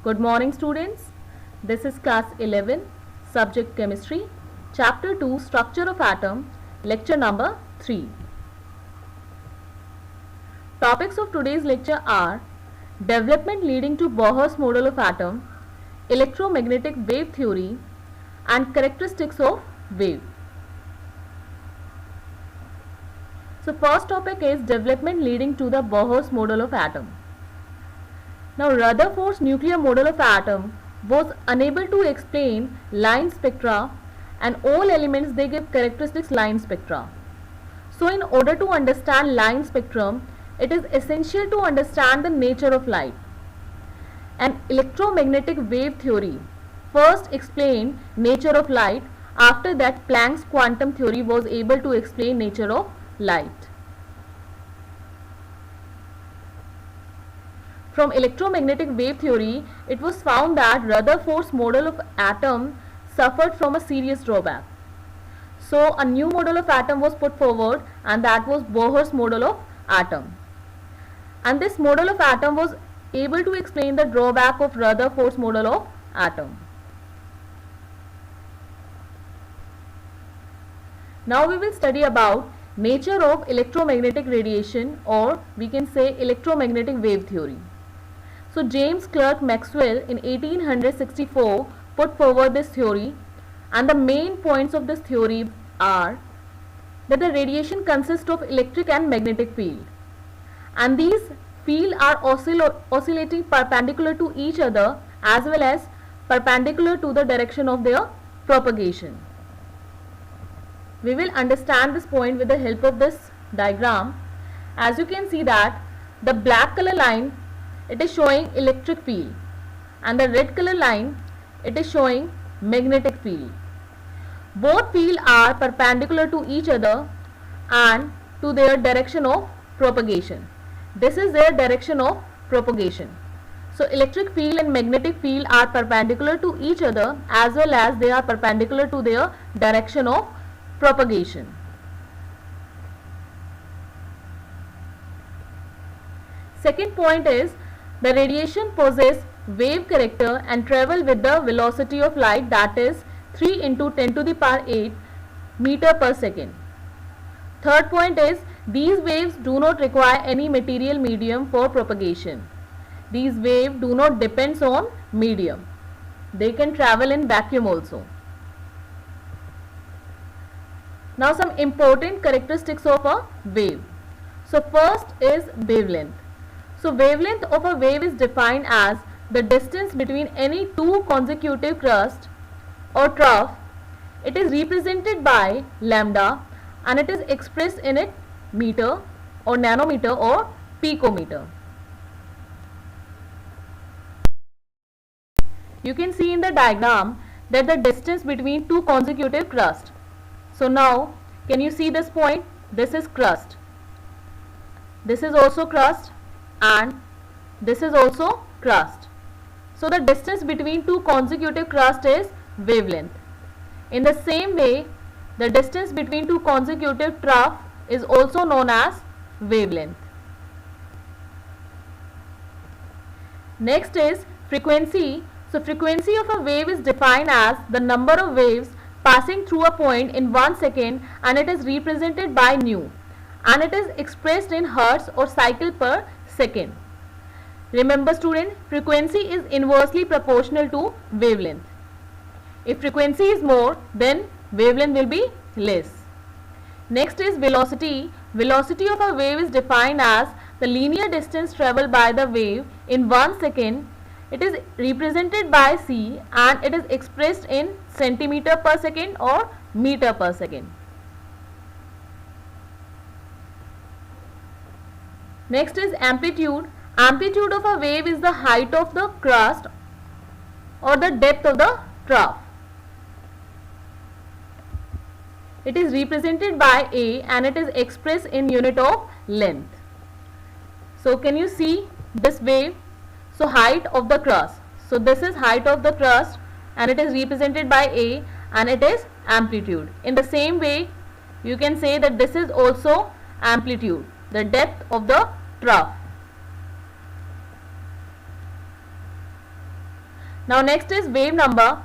Good morning students. This is class 11, subject chemistry, chapter 2, structure of atom, lecture number 3. Topics of today's lecture are development leading to Bohr's model of atom, electromagnetic wave theory and characteristics of wave. So first topic is development leading to the Bohr's model of atom. Now Rutherford's nuclear model of atom was unable to explain line spectra, and all elements they give characteristics line spectra. So in order to understand line spectrum, it is essential to understand the nature of light. And electromagnetic wave theory first explained nature of light. After that, Planck's quantum theory was able to explain nature of light. From electromagnetic wave theory, it was found that Rutherford's model of atom suffered from a serious drawback. So a new model of atom was put forward, and that was Bohr's model of atom. And this model of atom was able to explain the drawback of Rutherford's model of atom. Now we will study about nature of electromagnetic radiation, or we can say electromagnetic wave theory. So James Clerk Maxwell in 1864 put forward this theory, and the main points of this theory are that the radiation consists of electric and magnetic field, and these fields are oscillating perpendicular to each other as well as perpendicular to the direction of their propagation. We will understand this point with the help of this diagram. As you can see that the black color line, it is showing electric field, and the red color line, it is showing magnetic field. Both fields are perpendicular to each other and to their direction of propagation. This is their direction of propagation. So electric field and magnetic field are perpendicular to each other as well as they are perpendicular to their direction of propagation. Second point is the radiation possesses wave character and travel with the velocity of light, that is 3 into 10 to the power 8 meter per second. Third point is these waves do not require any material medium for propagation. These waves do not depend on medium. They can travel in vacuum also. Now some important characteristics of a wave. So first is wavelength. So wavelength of a wave is defined as the distance between any two consecutive crusts or trough. It is represented by lambda, and it is expressed in it meter or nanometer or picometer. You can see in the diagram that the distance between two consecutive crusts. So now can you see this point? This is crust. This is also crust, and this is also crust. So the distance between two consecutive crusts is wavelength. In the same way, the distance between two consecutive trough is also known as wavelength. Next is frequency. So frequency of a wave is defined as the number of waves passing through a point in 1 second, and it is represented by nu, and it is expressed in hertz or cycle per second. Remember student, frequency is inversely proportional to wavelength. If frequency is more, then wavelength will be less. Next is velocity. Velocity of a wave is defined as the linear distance traveled by the wave in 1 second. It is represented by c, and it is expressed in centimeter per second or meter per second. Next is amplitude. Amplitude of a wave is the height of the crust or the depth of the trough. It is represented by a, and it is expressed in unit of length. So can you see this wave? So height of the crust. So this is height of the crust, and it is represented by a, and it is amplitude. In the same way, you can say that this is also amplitude, the depth of the trough. Now next is wave number.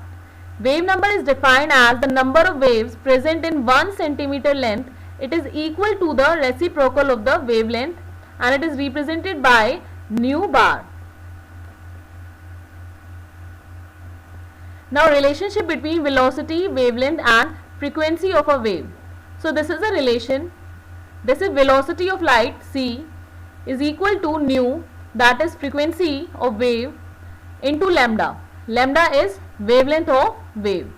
Wave number is defined as the number of waves present in 1 centimeter length. It is equal to the reciprocal of the wavelength and it is represented by nu bar. Now relationship between velocity, wavelength and frequency of a wave. So this is a relation. This is velocity of light c is equal to nu, that is frequency of wave, into lambda. Lambda is wavelength of wave.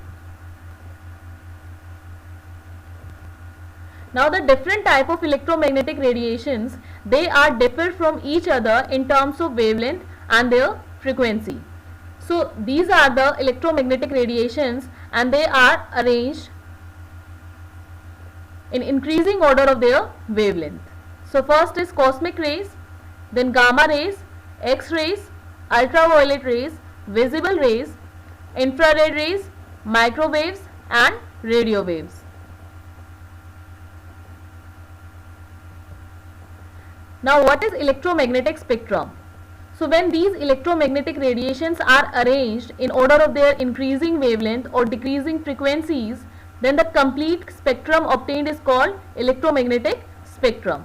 Now the different type of electromagnetic radiations, they are differ from each other in terms of wavelength and their frequency. So these are the electromagnetic radiations and they are arranged in increasing order of their wavelength. So first is cosmic rays, then gamma rays, X-rays, ultraviolet rays, visible rays, infrared rays, microwaves and radio waves. Now what is electromagnetic spectrum? So when these electromagnetic radiations are arranged in order of their increasing wavelength or decreasing frequencies, then the complete spectrum obtained is called electromagnetic spectrum.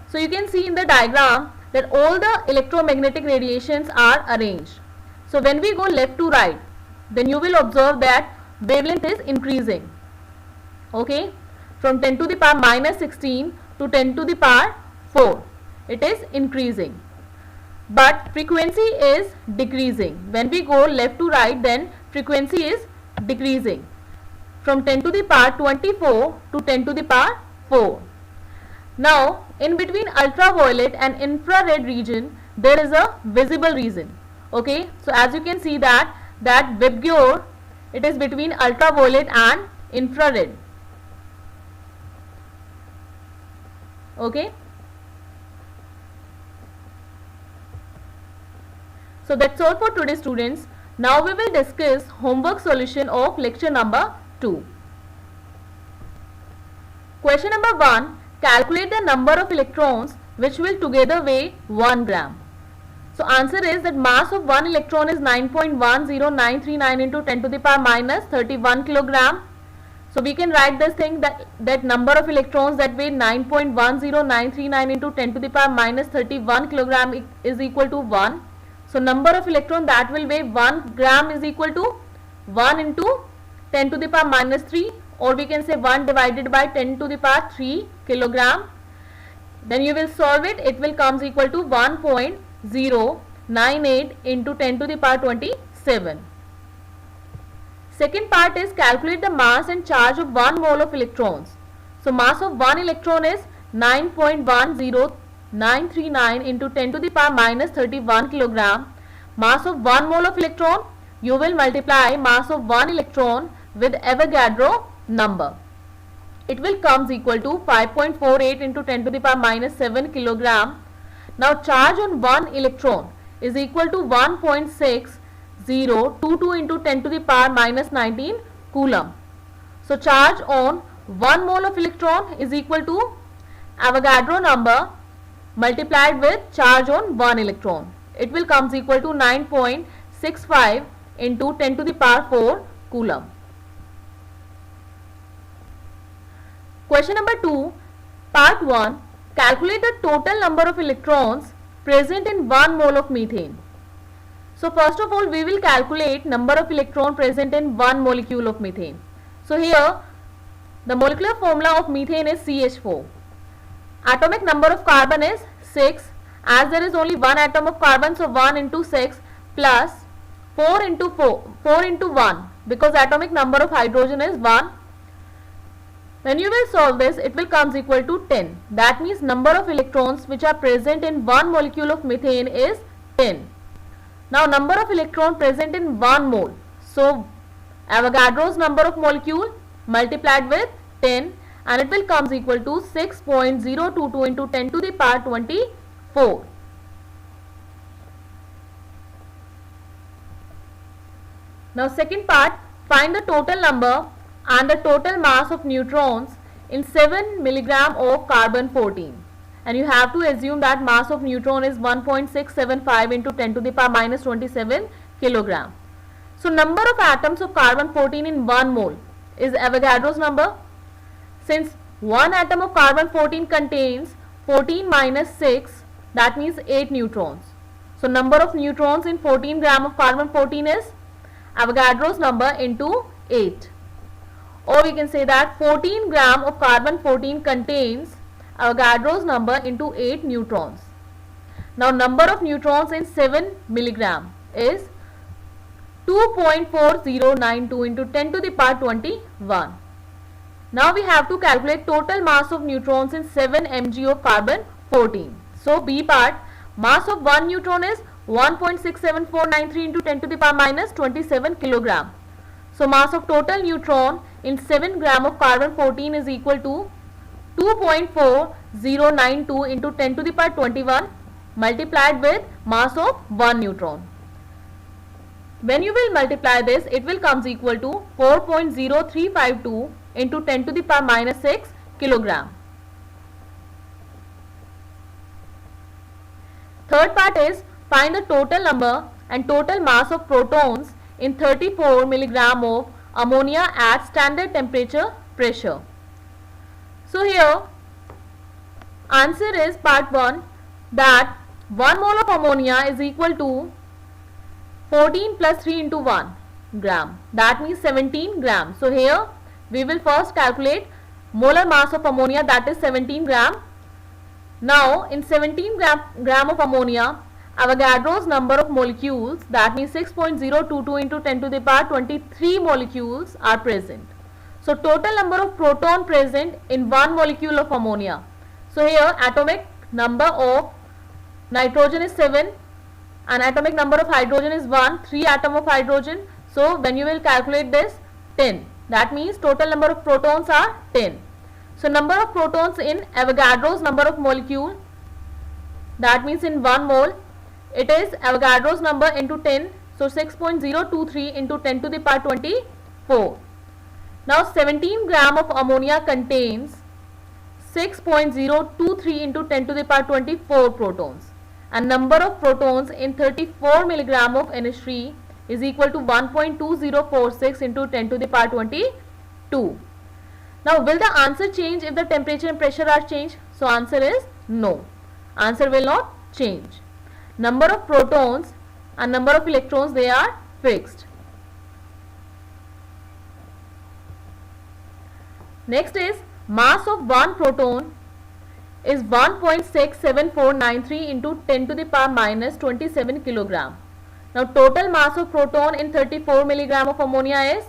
So you can see in the diagram that all the electromagnetic radiations are arranged. So when we go left to right, then you will observe that wavelength is increasing. Okay, from 10 to the power minus 16 to 10 to the power 4. It is increasing. But frequency is decreasing. When we go left to right, then frequency is decreasing from 10 to the power 24 to 10 to the power 4. Now, in between ultraviolet and infrared region, there is a visible region. Okay, so as you can see that VIBGYOR, it is between ultraviolet and infrared. Okay. So that's all for today, students. Now we will discuss homework solution of lecture number 2. Question number 1. Calculate the number of electrons which will together weigh 1 gram. So answer is that mass of one electron is 9.10939 into 10 to the power minus 31 kilogram. So we can write this thing that number of electrons that weigh 9.10939 into 10 to the power minus 31 kilogram is equal to 1. So number of electron that will weigh 1 gram is equal to 1 into 10 to the power minus 3, or we can say 1 divided by 10 to the power 3 kilogram. Then you will solve it. It will comes equal to 1.098 into 10 to the power 27. Second part is calculate the mass and charge of 1 mole of electrons. So mass of 1 electron is 9.10939 into 10 to the power minus 31 kilogram. Mass of 1 mole of electron, you will multiply mass of 1 electron with Avogadro number. It will comes equal to 5.48 into 10 to the power minus 7 kilogram. Now charge on 1 electron is equal to 1.6022 into 10 to the power minus 19 coulomb. So charge on 1 mole of electron is equal to Avogadro number multiplied with charge on 1 electron. It will comes equal to 9.65 into 10 to the power 4 coulomb. Question number 2, part 1. Calculate the total number of electrons present in 1 mole of methane. So first of all, we will calculate number of electrons present in 1 molecule of methane. So here, the molecular formula of methane is CH4. Atomic number of carbon is 6. As there is only one atom of carbon, so 1 into 6 plus 4 into 1, because atomic number of hydrogen is 1. When you will solve this, it will comes equal to 10. That means number of electrons which are present in 1 molecule of methane is 10. Now number of electrons present in 1 mole. So Avogadro's number of molecule multiplied with 10, and it will comes equal to 6.022 into 10 to the power 24. Now second part, find the total number and the total mass of neutrons in 7 milligram of carbon 14. And you have to assume that mass of neutron is 1.675 into 10 to the power minus 27 kilogram. So number of atoms of carbon-14 in 1 mole is Avogadro's number. Since 1 atom of carbon-14 contains 14 minus 6, that means 8 neutrons. So number of neutrons in 14 gram of carbon-14 is Avogadro's number into 8. Or we can say that 14 gram of carbon-14 contains Avogadro's number into 8 neutrons. Now number of neutrons in 7 milligram is 2.4092 into 10 to the power 21. Now we have to calculate total mass of neutrons in 7 mg of carbon-14. So B part, mass of 1 neutron is 1.67493 into 10 to the power minus 27 kilogram. So mass of total neutron in 7 gram of carbon-14 is equal to 2.4092 into 10 to the power 21 multiplied with mass of 1 neutron. When you will multiply this, it will comes equal to 4.0352 into 10 to the power minus 6 kilogram. Third part is find the total number and total mass of protons in 34 milligram of ammonia at standard temperature pressure. So here answer is part 1, that 1 mole of ammonia is equal to 14 plus 3 into 1 gram, that means 17 grams. So here we will first calculate molar mass of ammonia, that is 17 gram. Now in 17 gram of ammonia, Avogadro's number of molecules, that means 6.022 into 10 to the power 23 molecules are present. So total number of proton present in 1 molecule of ammonia. So here atomic number of nitrogen is 7 and atomic number of hydrogen is 1, 3 atom of hydrogen. So when you will calculate this, 10. That means total number of protons are 10. So number of protons in Avogadro's number of molecule, that means in 1 mole, it is Avogadro's number into 10. So 6.023 into 10 to the power 24. Now 17 gram of ammonia contains 6.023 into 10 to the power 24 protons, and number of protons in 34 milligram of NH3 is equal to 1.2046 into 10 to the power 22. Now will the answer change if the temperature and pressure are changed? So answer is no. Answer will not change. Number of protons and number of electrons, they are fixed. Next is mass of 1 proton is 1.67493 into 10 to the power minus 27 kilogram. Now total mass of proton in 34 milligram of ammonia is,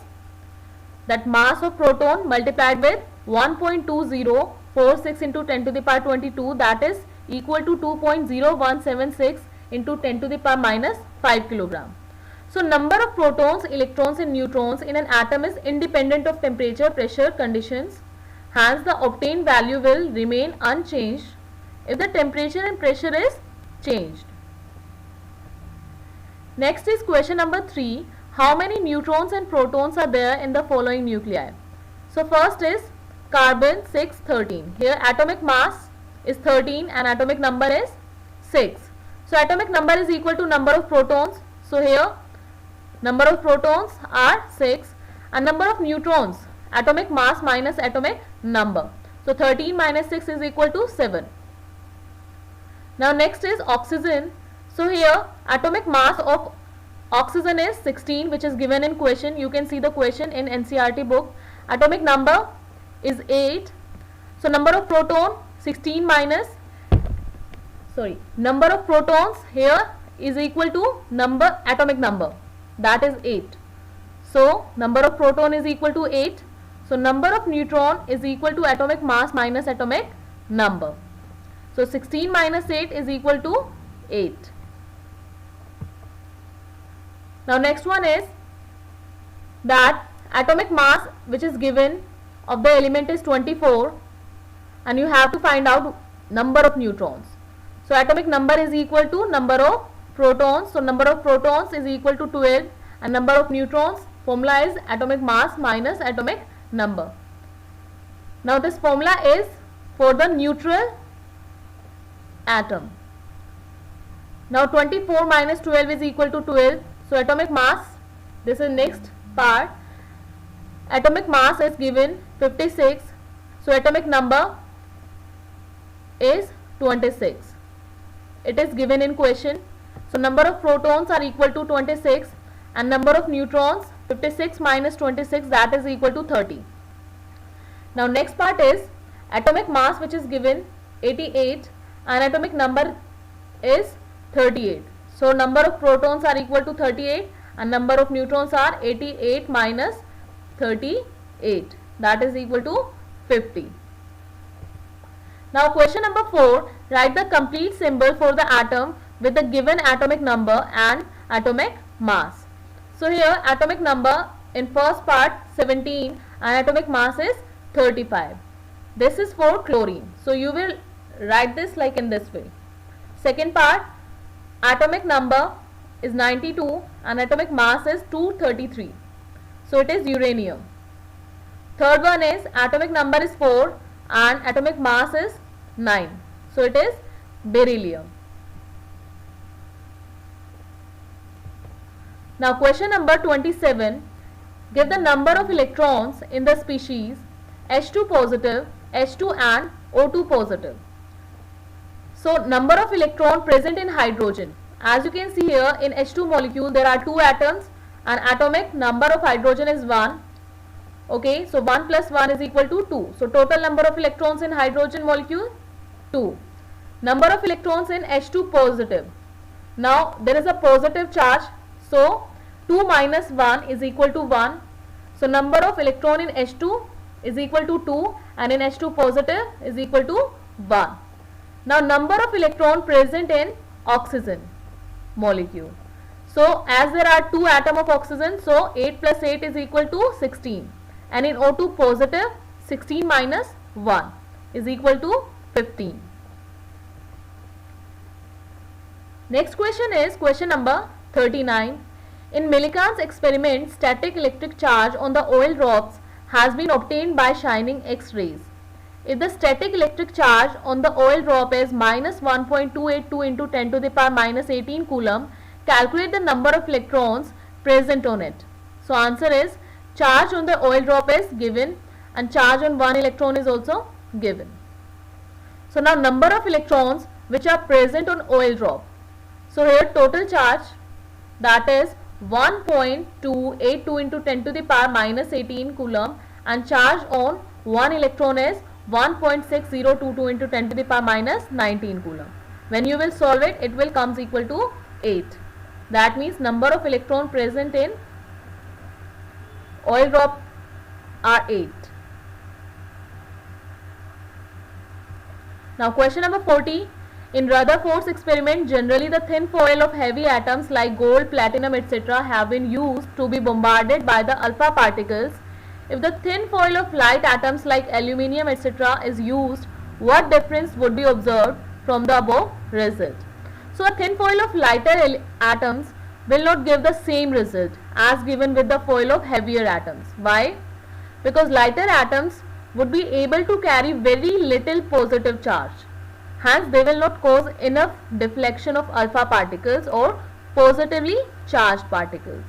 that mass of proton multiplied with 1.2046 into 10 to the power 22, that is equal to 2.0176 into 10 to the power minus 5 kilogram. So number of protons, electrons and neutrons in an atom is independent of temperature, pressure conditions. Hence the obtained value will remain unchanged if the temperature and pressure is changed. Next is question number 3. How many neutrons and protons are there in the following nuclei? So first is carbon 6, 13. Here atomic mass is 13 and atomic number is 6. So atomic number is equal to number of protons. So here number of protons are 6 and number of neutrons, atomic mass minus atomic number. So 13 minus 6 is equal to 7. Now next is oxygen. So here atomic mass of oxygen is 16, which is given in question. You can see the question in NCERT book. Atomic number is 8. So number of proton 16 minus number of protons here is equal to number atomic number, that is 8. So number of proton is equal to 8. So number of neutron is equal to atomic mass minus atomic number. So 16 minus 8 is equal to 8. Now next one is that atomic mass which is given of the element is 24 and you have to find out number of neutrons. So atomic number is equal to number of protons. So number of protons is equal to 12 and number of neutrons, formula is atomic mass minus atomic number. Now this formula is for the neutral atom. Now 24 minus 12 is equal to 12. So atomic mass This is next part. Atomic mass is given 56. So atomic number is 26. It is given in question. So number of protons are equal to 26 and number of neutrons 56 minus 26, that is equal to 30. Now next part is atomic mass, which is given 88 and atomic number is 38. So number of protons are equal to 38 and number of neutrons are 88 minus 38, that is equal to 50. Now question number 4, write the complete symbol for the atom with the given atomic number and atomic mass. So here atomic number in first part 17 and atomic mass is 35. This is for chlorine. So you will write this like in this way. Second part, atomic number is 92 and atomic mass is 233. So it is uranium. Third one is atomic number is 4 and atomic mass is 9. So it is beryllium. Now question number 27. Give the number of electrons in the species H2 positive, H2 and O2 positive. So number of electron present in hydrogen. As you can see here in H2 molecule there are 2 atoms and atomic number of hydrogen is 1. Okay, so 1 plus 1 is equal to 2. So total number of electrons in hydrogen molecule 2. Number of electrons in H2 positive. Now there is a positive charge, so 2 minus 1 is equal to 1. So number of electron in H2 is equal to 2 and in H2 positive is equal to 1. Now number of electron present in oxygen molecule. So as there are 2 atoms of oxygen, so 8 plus 8 is equal to 16 and in O2 positive 16 minus 1 is equal to 15. Next question is question number 39. In Millikan's experiment, static electric charge on the oil drops has been obtained by shining X-rays. If the static electric charge on the oil drop is minus 1.282 into 10 to the power minus 18 coulomb, calculate the number of electrons present on it. So answer is charge on the oil drop is given and charge on one electron is also given. So now number of electrons which are present on oil drop. So here total charge, that is 1.282 into 10 to the power minus 18 coulomb and charge on one electron is 1.6022 into 10 to the power minus 19 coulomb. When you will solve it, it will comes equal to 8. That means number of electron present in oil drop are 8. Now question number 40. In Rutherford's experiment, generally the thin foil of heavy atoms like gold, platinum, etc. have been used to be bombarded by the alpha particles. If the thin foil of light atoms like aluminium, etc. is used, what difference would be observed from the above result? So a thin foil of lighter atoms will not give the same result as given with the foil of heavier atoms. Why? Because lighter atoms would be able to carry very little positive charge. Hence, they will not cause enough deflection of alpha particles or positively charged particles.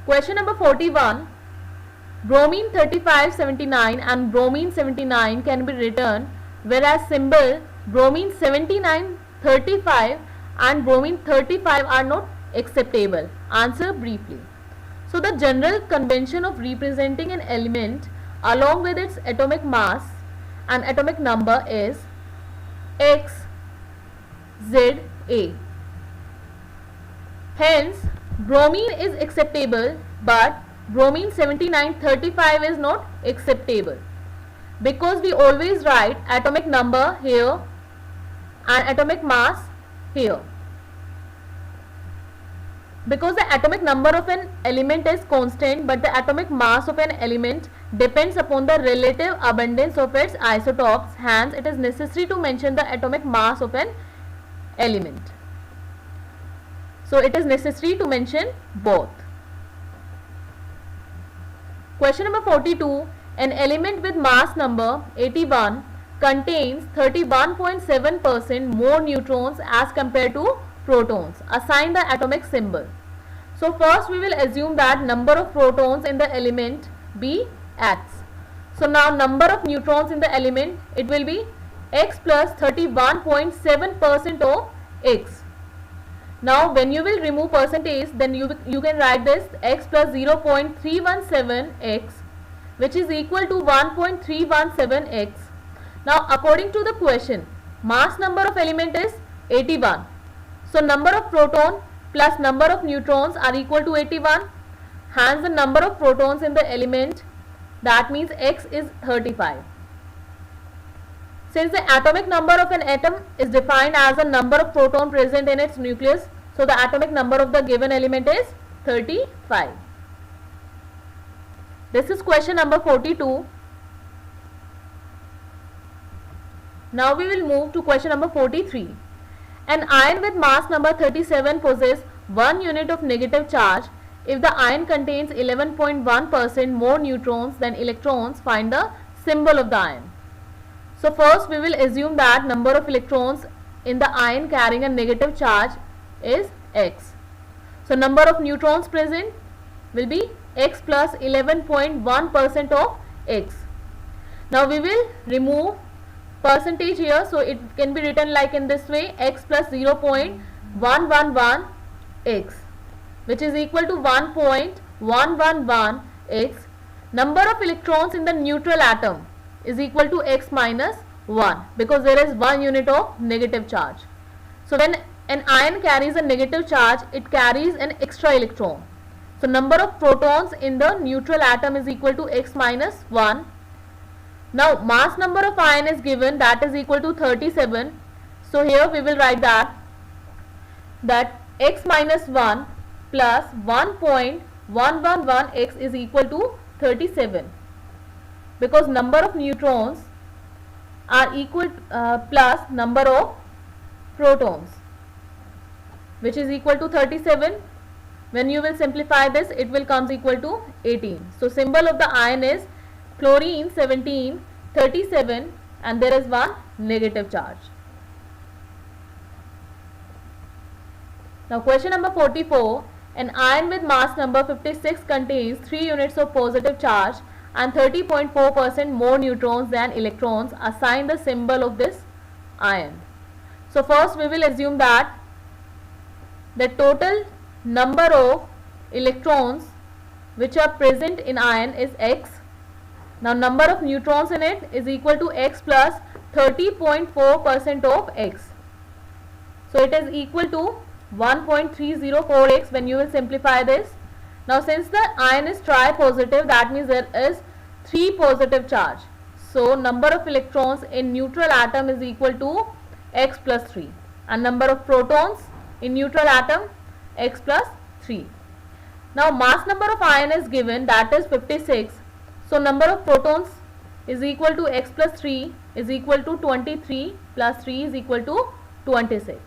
Question number 41. Bromine 3579 and bromine 79 can be written, whereas symbol bromine 7935 and bromine 35 are not acceptable. Answer briefly. So the general convention of representing an element along with its atomic mass and atomic number is X, Z, A. Hence, bromine is acceptable but bromine 7935 is not acceptable because we always write atomic number here and atomic mass here. Because the atomic number of an element is constant but the atomic mass of an element depends upon the relative abundance of its isotopes, hence it is necessary to mention the atomic mass of an element. So it is necessary to mention both. Question number 42. An element with mass number 81 contains 31.7% more neutrons as compared to protons. Assign the atomic symbol. So first we will assume that number of protons in the element be x. So now number of neutrons in the element, it will be x plus 31.7% of x. Now when you will remove percentage, then you can write this x plus 0.317x, which is equal to 1.317x. Now according to the question, mass number of element is 81. So number of proton plus number of neutrons are equal to 81. Hence the number of protons in the element, that means x is 35. Since the atomic number of an atom is defined as the number of proton present in its nucleus, so the atomic number of the given element is 35. This is question number 42. Now we will move to question number 43. An ion with mass number 37 possesses 1 unit of negative charge. If the ion contains 11.1% more neutrons than electrons, find the symbol of the ion. So first we will assume that number of electrons in the ion carrying a negative charge is x. So number of neutrons present will be x plus 11.1% of x. Now we will remove percentage here, so it can be written like in this way, x plus 0.111x, which is equal to 1.111x. Number of electrons in the neutral atom is equal to x minus 1, because there is 1 unit of negative charge. So when an ion carries a negative charge, it carries an extra electron. So number of protons in the neutral atom is equal to x minus 1. Now mass number of ion is given, that is equal to 37. So here we will write that x minus 1 plus 1.111x is equal to 37, because number of neutrons are equal plus number of protons, which is equal to 37. When you will simplify this, it will comes equal to 18. So symbol of the ion is chlorine 17, 37, and there is one negative charge. Now question number 44. An ion with mass number 56 contains 3 units of positive charge and 30.4% more neutrons than electrons. Assign the symbol of this ion. So first we will assume that the total number of electrons which are present in ion is x. Now number of neutrons in it is equal to x plus 30.4% of x. So it is equal to 1.304x when you will simplify this. Now since the ion is tri-positive, that means there is 3 positive charge. So number of electrons in neutral atom is equal to x plus 3, and number of protons in neutral atom x plus 3. Now mass number of ion is given, that is 56. So number of protons is equal to x plus 3 is equal to 23 plus 3 is equal to 26.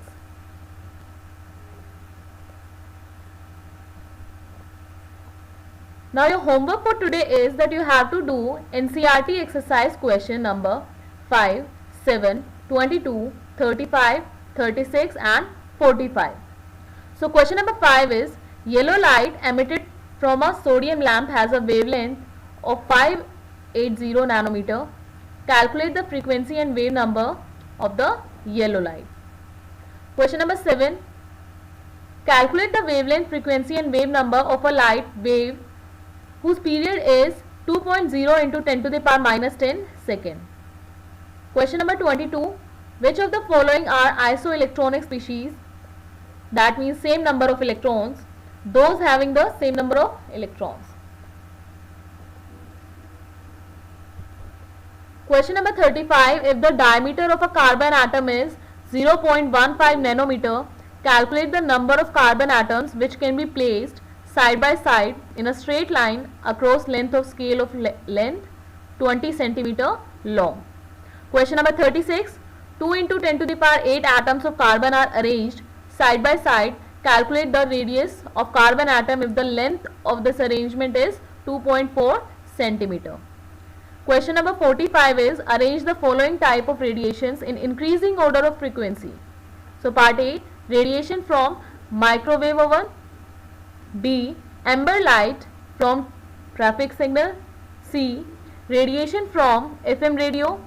Now your homework for today is that you have to do NCERT exercise question number 5, 7, 22, 35, 36 and 45. So question number 5 is, yellow light emitted from a sodium lamp has a wavelength of 580 nanometer. Calculate the frequency and wave number of the yellow light. Question number 7. Calculate the wavelength, frequency and wave number of a light wave whose period is 2.0 into 10 to the power minus 10 second. Question number 22. Which of the following are isoelectronic species? That means same number of electrons. Those having the same number of electrons. Question number 35. If the diameter of a carbon atom is 0.15 nanometer, calculate the number of carbon atoms which can be placed side by side in a straight line across length of scale of length 20 centimeter long. Question number 36. 2 into 10 to the power 8 atoms of carbon are arranged side by side. Calculate the radius of carbon atom if the length of this arrangement is 2.4 centimeter. Question number 45 is, arrange the following type of radiations in increasing order of frequency. So part A, radiation from microwave oven. B. Amber light from traffic signal. C. Radiation from FM radio.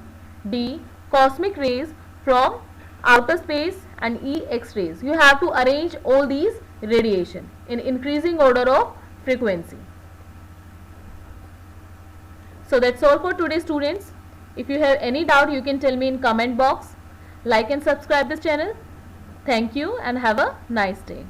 D. Cosmic rays from outer space. And E. X-rays. You have to arrange all these radiation in increasing order of frequency. So that's all for today, students. If you have any doubt, you can tell me in comment box. Like and subscribe this channel. Thank you and have a nice day.